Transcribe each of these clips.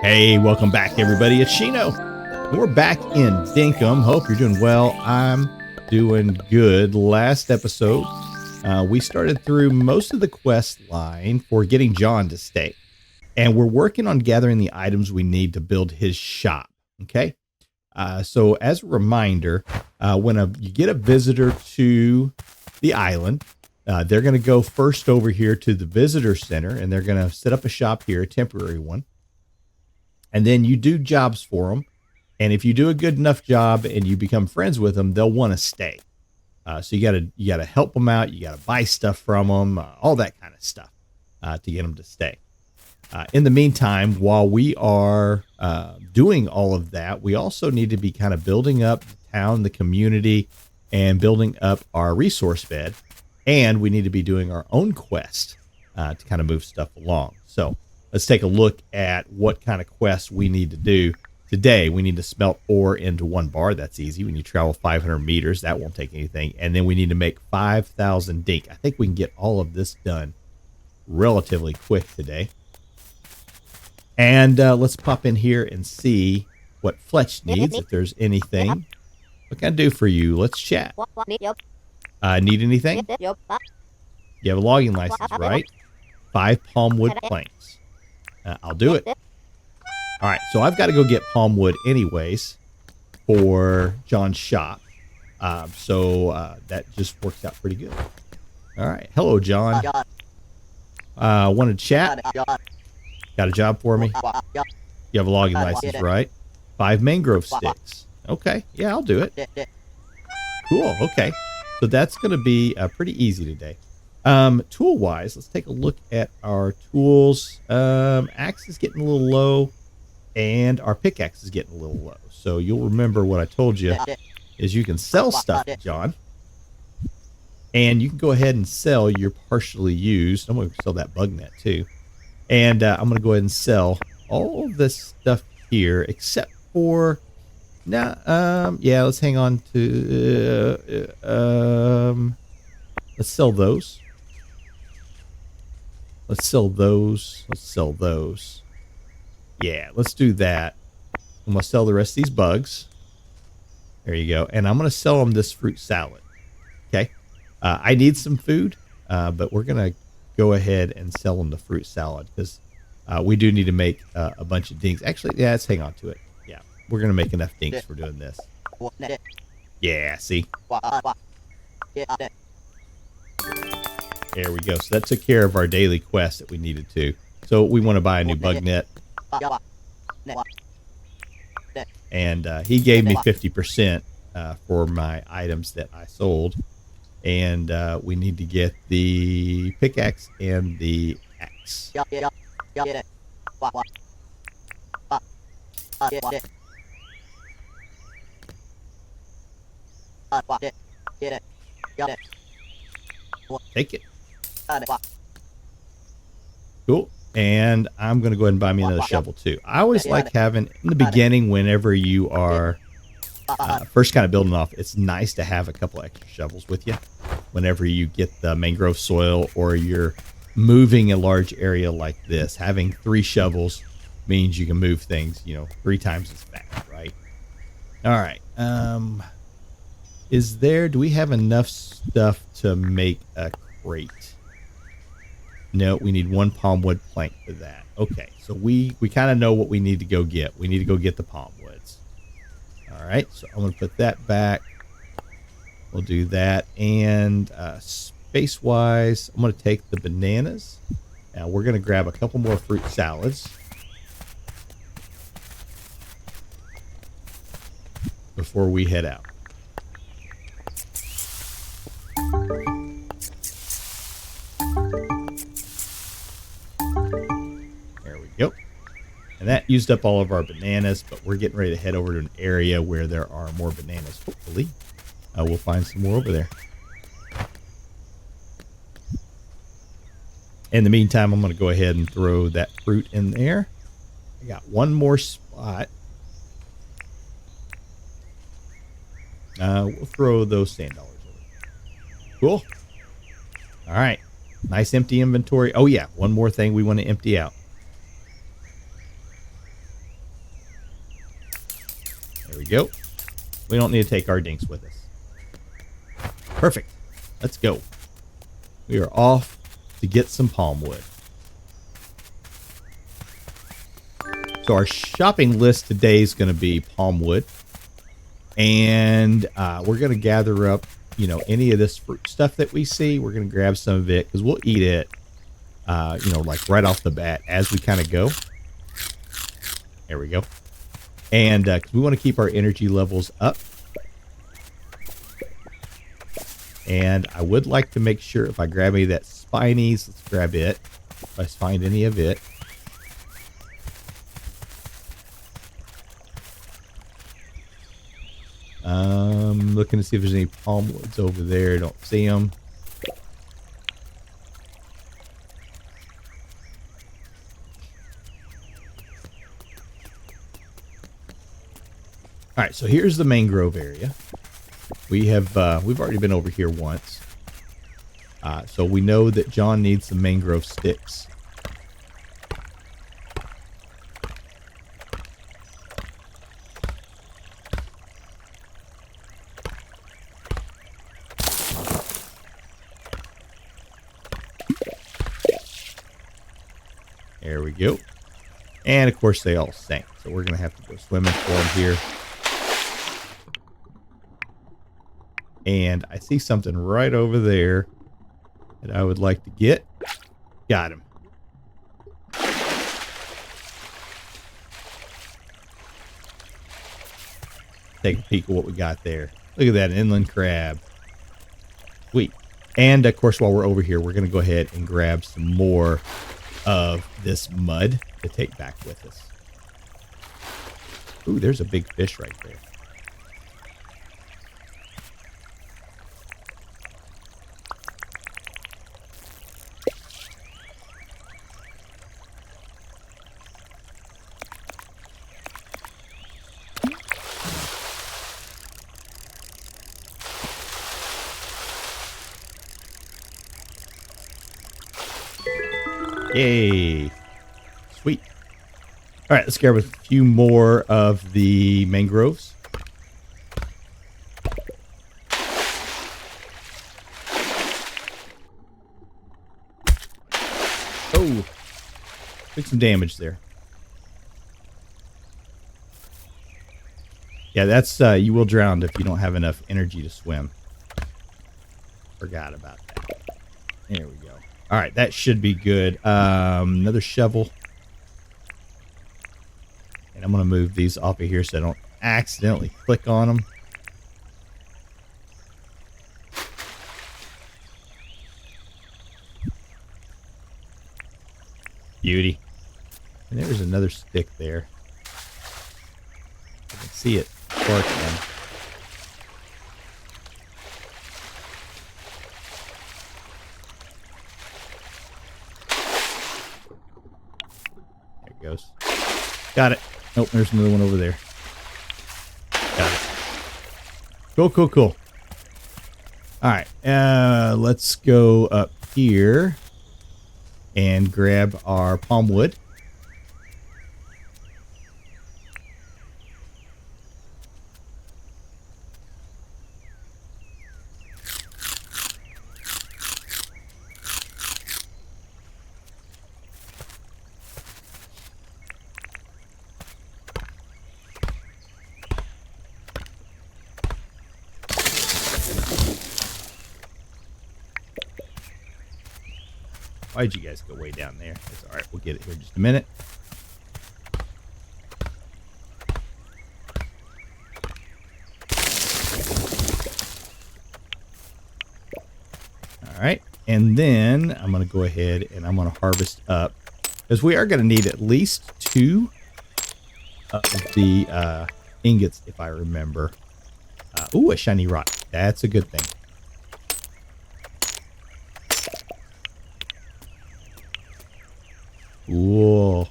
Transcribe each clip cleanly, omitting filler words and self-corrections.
Hey, welcome back, everybody. It's Shino. We're back in Dinkum. Hope you're doing well. I'm doing good. Last episode, we started through most of the quest line for getting John to stay. And we're working on gathering the items we need to build his shop. Okay. So as a reminder, when you get a visitor to the island, they're going to go first over here to the visitor center, and they're going to set up a shop here, a temporary one. And then you do jobs for them. And if you do a good enough job and you become friends with them, they'll want to stay. So you gotta help them out. You gotta buy stuff from them, all that kind of stuff to get them to stay. In the meantime, while we are doing all of that, we also need to be kind of building up the town, the community, and building up our resource bed. And we need to be doing our own quest to kind of move stuff along. So let's take a look at what kind of quests we need to do. Today, we need to smelt ore into 1 bar. That's easy. When you travel 500 meters, that won't take anything. And then we need to make 5,000 dink. I think we can get all of this done relatively quick today. And let's pop in here and see what Fletch needs, if there's anything. What can I do for you? Let's chat. Need anything? You have a logging license, right? 5 palmwood planks. I'll do it. All right, so I've got to go get palm wood anyways for John's shop. That just works out pretty good. All right. Hello, John. Want to chat? Got a job for me? You have a logging license, right? 5 mangrove sticks. Okay. Yeah, I'll do it. Cool. Okay. So that's going to be pretty easy today. Tool-wise, let's take a look at our tools. Axe is getting a little low, and our pickaxe is getting a little low. So you'll remember what I told you is you can sell stuff, John. And you can go ahead and sell your partially used. I'm going to sell that bug net too. And I'm going to go ahead and sell all of this stuff here, except for yeah, let's hang on to let's sell those. Let's sell those. Let's sell those. Yeah, let's do that. I'm going to sell the rest of these bugs. There you go. And I'm going to sell them this fruit salad. Okay. I need some food, but we're going to go ahead and sell them the fruit salad because we do need to make a bunch of dinks. Actually, yeah, let's hang on to it. Yeah, we're going to make enough dinks for doing this. Yeah, see? There we go. So that took care of our daily quest that we needed to. So we want to buy a new bug net. And he gave me 50% for my items that I sold. And we need to get the pickaxe and the axe. Take it. Cool. And I'm going to go ahead and buy me another shovel too. I always like having, in the beginning, whenever you are first kind of building off, it's nice to have a couple extra shovels with you. Whenever you get the mangrove soil or you're moving a large area like this, having 3 shovels means you can move things, 3 times as fast, right? All right. Do we have enough stuff to make a crate? No, we need 1 palm wood plank for that. Okay, so we kind of know what we need to go get. We need to go get the palm woods. All right, so I'm going to put that back. We'll do that. And space-wise, I'm going to take the bananas. Now we're going to grab a couple more fruit salads before we head out. Yep. And that used up all of our bananas, but we're getting ready to head over to an area where there are more bananas. Hopefully, we'll find some more over there. In the meantime, I'm going to go ahead and throw that fruit in there. I got 1 more spot. We'll throw those sand dollars over. Cool. All right. Nice empty inventory. Oh, yeah. One more thing we want to empty out. There we go. We don't need to take our dinks with us. Perfect. Let's go. We are off to get some palm wood. So our shopping list today is going to be palm wood. And we're going to gather up, you know, any of this fruit stuff that we see. We're going to grab some of it because we'll eat it, you know, like right off the bat as we kind of go. There we go. And because we want to keep our energy levels up. And I would like to make sure if I grab any of that spinies, let's grab it. If I find any of it. Looking to see if there's any palm woods over there. Don't see them. All right, so here's the mangrove area. We have we've already been over here once, so we know that John needs some mangrove sticks. There we go. And of course they all sank, so we're gonna have to go swimming for them here. And I see something right over there that I would like to get. Got him. Take a peek at what we got there. Look at that inland crab. Sweet. And of course, while we're over here, we're going to go ahead and grab some more of this mud to take back with us. Ooh, there's a big fish right there. Yay. Sweet. All right, let's grab a few more of the mangroves. Oh, took some damage there. Yeah, that's, you will drown if you don't have enough energy to swim. Forgot about that. There we go. All right, that should be good. Another shovel. And I'm going to move these off of here so I don't accidentally click on them. Beauty. And there's another stick there. I can see it sparkling. There it goes. Got it. Nope, there's another one over there. Got it. Cool, cool, cool. All right, let's go up here and grab our palm wood. Why'd you guys go way down there? That's all right. We'll get it here in just a minute. All right. And then I'm going to go ahead and I'm going to harvest up because we are going to need at least 2 of the ingots, if I remember. Ooh, a shiny rock. That's a good thing. Cool.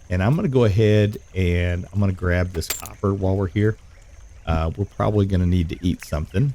And I'm going to go ahead and I'm going to grab this copper while we're here. We're probably going to need to eat something.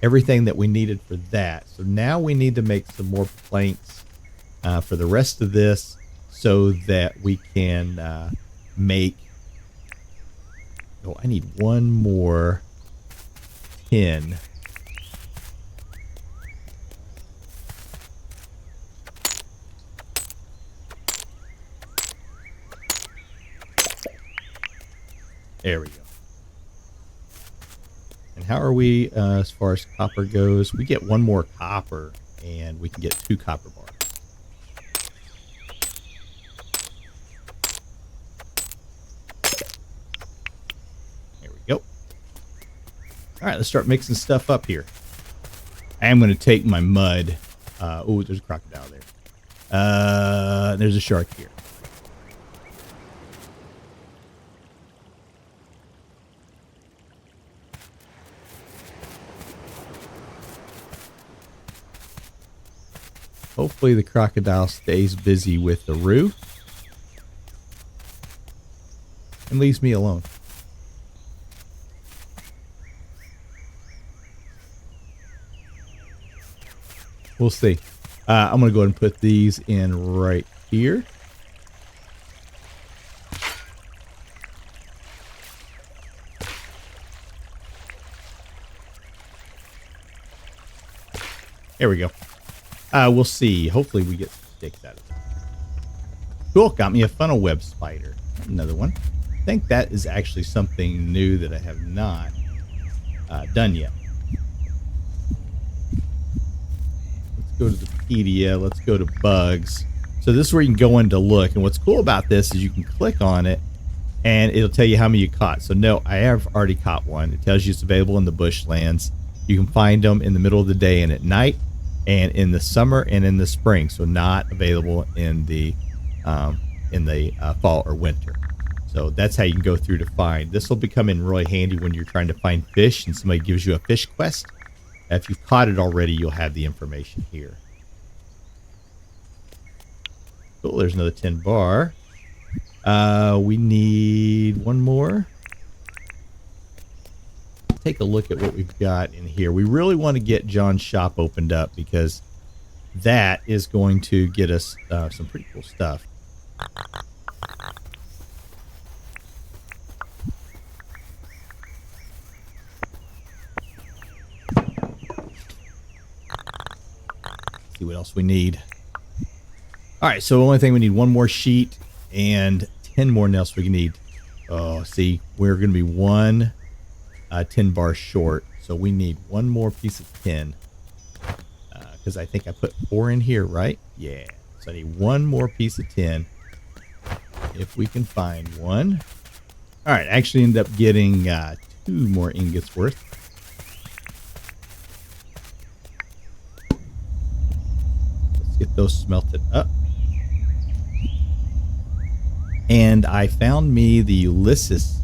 everything that we needed for that. So now we need to make some more planks for the rest of this so that we can make... Oh, I need one more tin. There we go. And how are we as far as copper goes? We get one more copper and we can get 2 copper bars. There we go. All right, let's start mixing stuff up here. I am going to take my mud. Oh, there's a crocodile there. There's a shark here. Hopefully the crocodile stays busy with the roof and leaves me alone. We'll see. I'm going to go ahead and put these in right here. There we go. We'll see. Hopefully we get sticks out of it. Cool. Got me a funnel web spider. Another one. I think that is actually something new that I have not done yet. Let's go to the Pedia. Let's go to bugs. So this is where you can go in to look. And what's cool about this is you can click on it and it'll tell you how many you caught. So no, I have already caught one. It tells you it's available in the bushlands. You can find them in the middle of the day and at night, and in the summer and in the spring. So not available in the fall or winter. So that's how you can go through to find. This will become in really handy when you're trying to find fish and somebody gives you a fish quest. If you've caught it already, you'll have the information here. Cool, there's another 10 bar. We need one more. Take a look at what we've got in here. We really want to get John's shop opened up because that is going to get us some pretty cool stuff. See what else we need. All right, so the only thing we need, one more sheet and 10 more nails we need. Oh, see, we're going to be one 10 bar short, so we need one more piece of tin because I think I put 4 in here, right? Yeah, so I need one more piece of tin if we can find one. All right, actually end up getting 2 more ingots worth. Let's get those smelted up. And I found me the Ulysses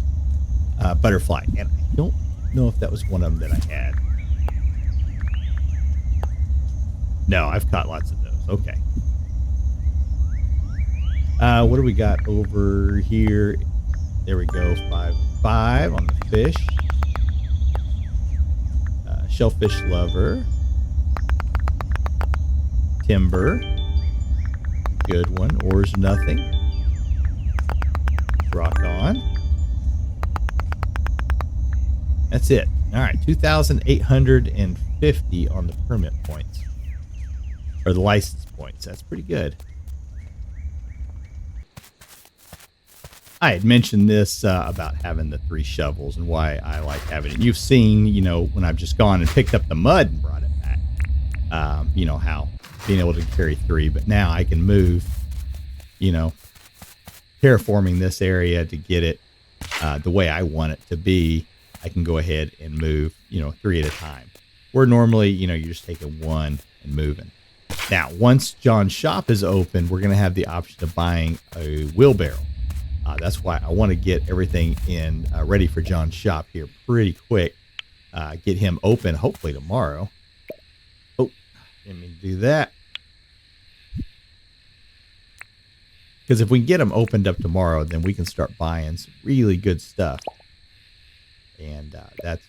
butterfly, and I don't know if that was one of them that I had. No, I've caught lots of those. Okay. What do we got over here? There we go. 5 on the fish. Shellfish lover. Timber. Good one. Oars nothing. Rock on. That's it. All right, 2,850 on the permit points, or the license points. That's pretty good. I had mentioned this about having the 3 shovels and why I like having it. You've seen, you know, when I've just gone and picked up the mud and brought it back, you know, how being able to carry 3, but now I can move, you know, terraforming this area to get it the way I want it to be. I can go ahead and move, you know, 3 at a time. Where normally, you know, you're just taking 1 and moving. Now, once John's shop is open, we're going to have the option of buying a wheelbarrow. That's why I want to get everything in ready for John's shop here pretty quick. Get him open hopefully tomorrow. Oh, didn't mean to do that. Because if we get them opened up tomorrow, then we can start buying some really good stuff. And that's,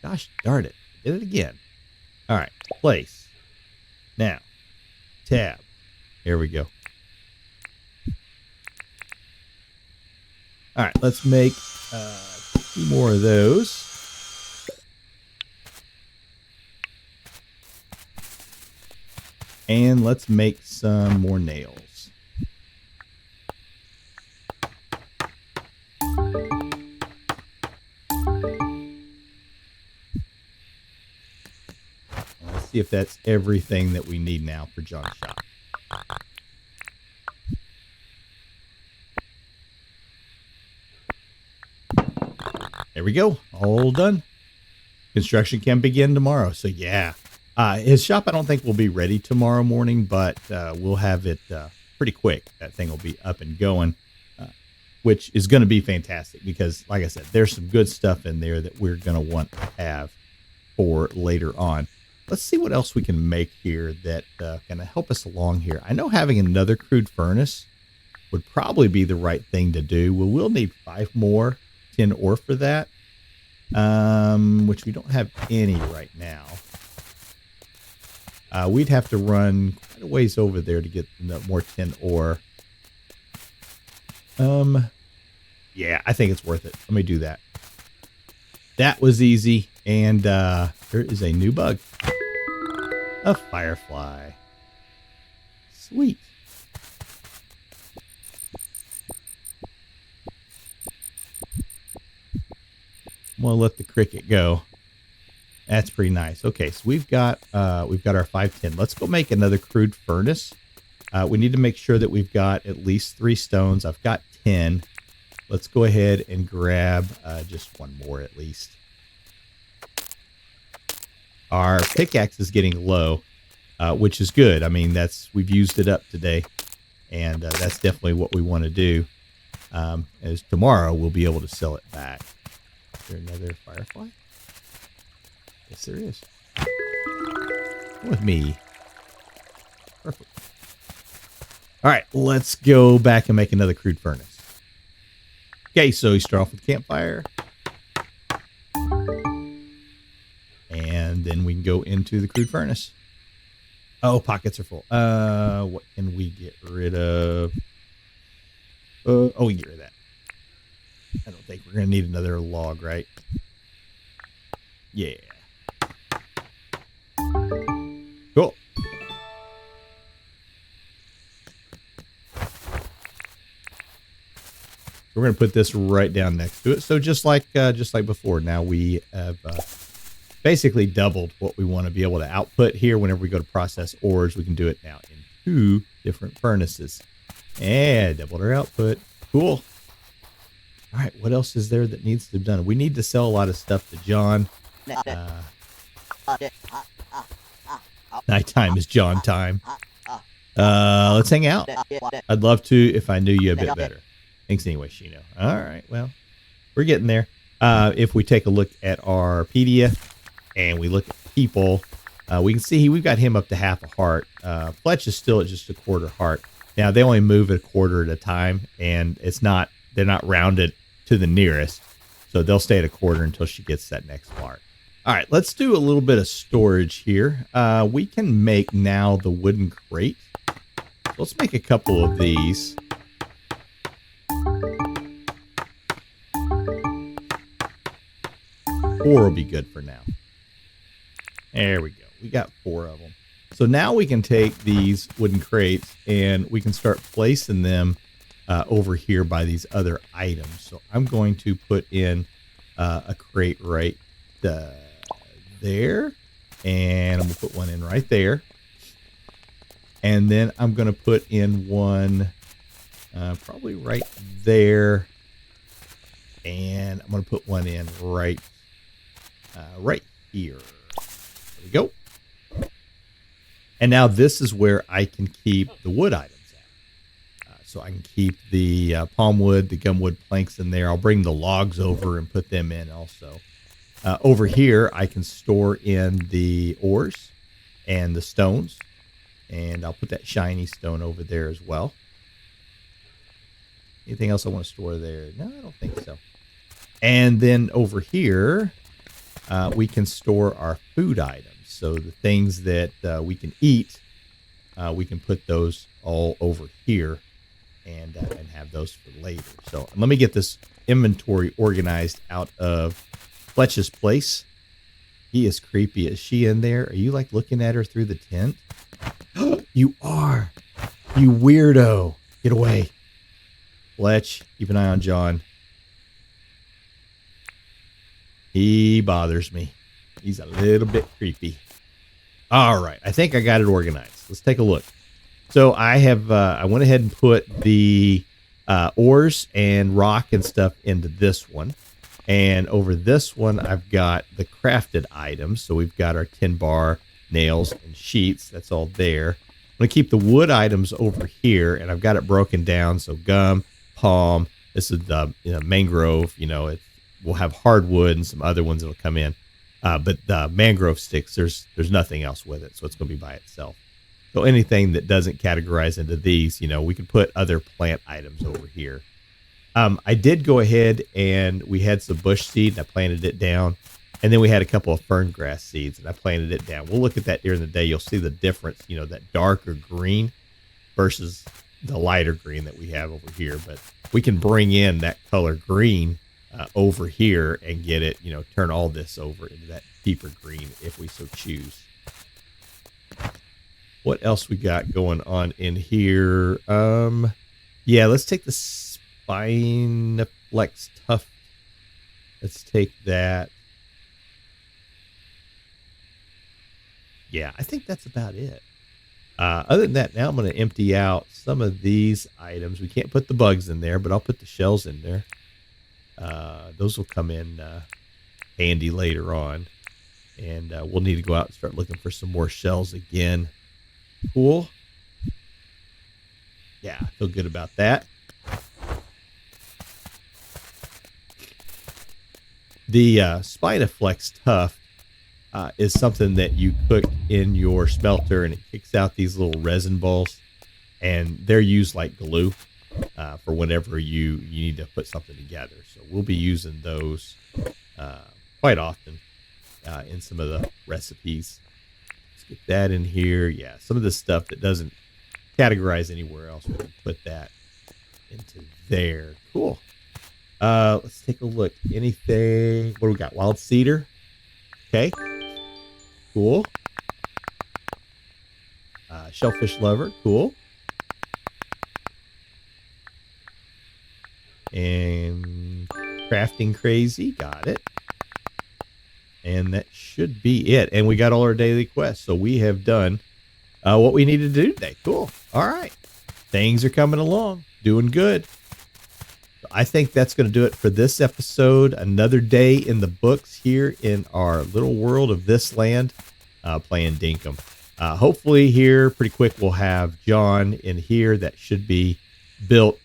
gosh darn it, did it again. All right, place. Now, tab. Here we go. All right, let's make 2 more of those. And let's make some more nails. Let's see if that's everything that we need now for John's shop. There we go. All done. Construction can begin tomorrow. So yeah, his shop I don't think will be ready tomorrow morning, but we'll have it pretty quick. That thing will be up and going, which is going to be fantastic because, like I said, there's some good stuff in there that we're going to want to have for later on. Let's see what else we can make here that going to help us along here. I know having another crude furnace would probably be the right thing to do. We'll need 5 more tin ore for that, which we don't have any right now. We'd have to run quite a ways over there to get more tin ore. Yeah, I think it's worth it. Let me do that. That was easy, and there is a new bug. A firefly. Sweet. I'm gonna let the cricket go. That's pretty nice. Okay, so we've got our 5 tin. Let's go make another crude furnace. We need to make sure that we've got at least 3 stones. I've got 10. Let's go ahead and grab just 1 more at least. Our pickaxe is getting low, which is good. I mean, we've used it up today, and that's definitely what we want to do. As tomorrow we'll be able to sell it back. Is there another firefly? Yes, there is. Come with me. Perfect. All right, let's go back and make another crude furnace. Okay, so you start off with campfire. And then we can go into the crude furnace. Oh, pockets are full. What can we get rid of? We can get rid of that. I don't think we're going to need another log, right? Yeah. Cool. We're going to put this right down next to it. So just like before, now we have basically doubled what we want to be able to output here. Whenever we go to process ores, we can do it now in 2 different furnaces. And doubled our output. Cool. All right, what else is there that needs to be done? We need to sell a lot of stuff to John. Nighttime is John time. Let's hang out. I'd love to if I knew you a bit better. Thanks anyway, Shino. All right, well, we're getting there. If we take a look at our pedia and we look at people, we can see we've got him up to half a heart. Fletch is still at just a quarter heart. Now, they only move a quarter at a time, and they're not rounded to the nearest. So they'll stay at a quarter until she gets that next mark. All right, let's do a little bit of storage here. We can make now the wooden crate. Let's make a couple of these. 4 will be good for now. There we go. We got 4 of them. So now we can take these wooden crates and we can start placing them over here by these other items. So I'm going to put in a crate right there, and I'm gonna put one in right there, and then I'm gonna put in one probably right there, and I'm gonna put one in right here. There we go. And now this is where I can keep the wood items at. So I can keep the palm wood, the gum wood planks in there. I'll bring the logs over and put them in also. Over here, I can store in the ores and the stones. And I'll put that shiny stone over there as well. Anything else I want to store there? No, I don't think so. And then over here, we can store our food items. So the things that we can eat, we can put those all over here and have those for later. So let me get this inventory organized out of Fletch's place. He is creepy. Is she in there? Are you like looking at her through the tent? You are. You weirdo. Get away. Fletch, keep an eye on John. He bothers me. He's a little bit creepy. All right. I think I got it organized. Let's take a look. So I have, I went ahead and put the ores and rock and stuff into this one. And over this one, I've got the crafted items. So we've got our 10 bar, nails, and sheets. That's all there. I'm going to keep the wood items over here, and I've got it broken down. So gum, palm, this is the mangrove, we'll have hardwood and some other ones that'll come in. But the mangrove sticks, there's nothing else with it. So it's going to be by itself. So anything that doesn't categorize into these, we can put other plant items over here. I did go ahead and we had some bush seed and I planted it down. And then we had a couple of fern grass seeds and I planted it down. We'll look at that during the day. You'll see the difference, that darker green versus the lighter green that we have over here. But we can bring in that color green over here and get it, turn all this over into that deeper green if we so choose. What else we got going on in here? Yeah, let's take the Spinaflex Tuft. Let's take that. Yeah, I think that's about it. Other than that, now I'm going to empty out some of these items. We can't put the bugs in there, but I'll put the shells in there. Those will come in handy later on. And we'll need to go out and start looking for some more shells again. Cool. Yeah, I feel good about that. The Spinaflex Tuft is something that you cook in your smelter, and it kicks out these little resin balls, and they're used like glue for whenever you need to put something together. So we'll be using those quite often in some of the recipes. Let's get that in here. Yeah, some of the stuff that doesn't categorize anywhere else, we can put that into there. Cool. Let's take a look. Anything? What do we got? Wild cedar. Okay. Cool. Shellfish lover. Cool. And crafting crazy. Got it. And that should be it. And we got all our daily quests. So we have done what we needed to do today. Cool. All right. Things are coming along. Doing good. I think that's going to do it for this episode. Another day in the books here in our little world of this land, playing Dinkum. Hopefully here pretty quick we'll have John in here. That should be built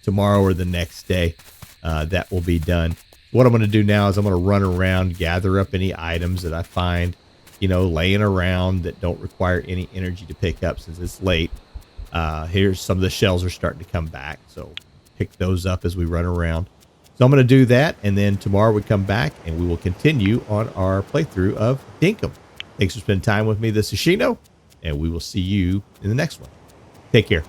tomorrow or the next day. That will be done. What I'm going to do now is I'm going to run around, gather up any items that I find, laying around that don't require any energy to pick up since it's late. Here's some of the shells are starting to come back, so pick those up as we run around. So I'm going to do that, and then tomorrow we come back and we will continue on our playthrough of Dinkum. Thanks for spending time with me. This is Shino, and we will see you in the next one. Take care.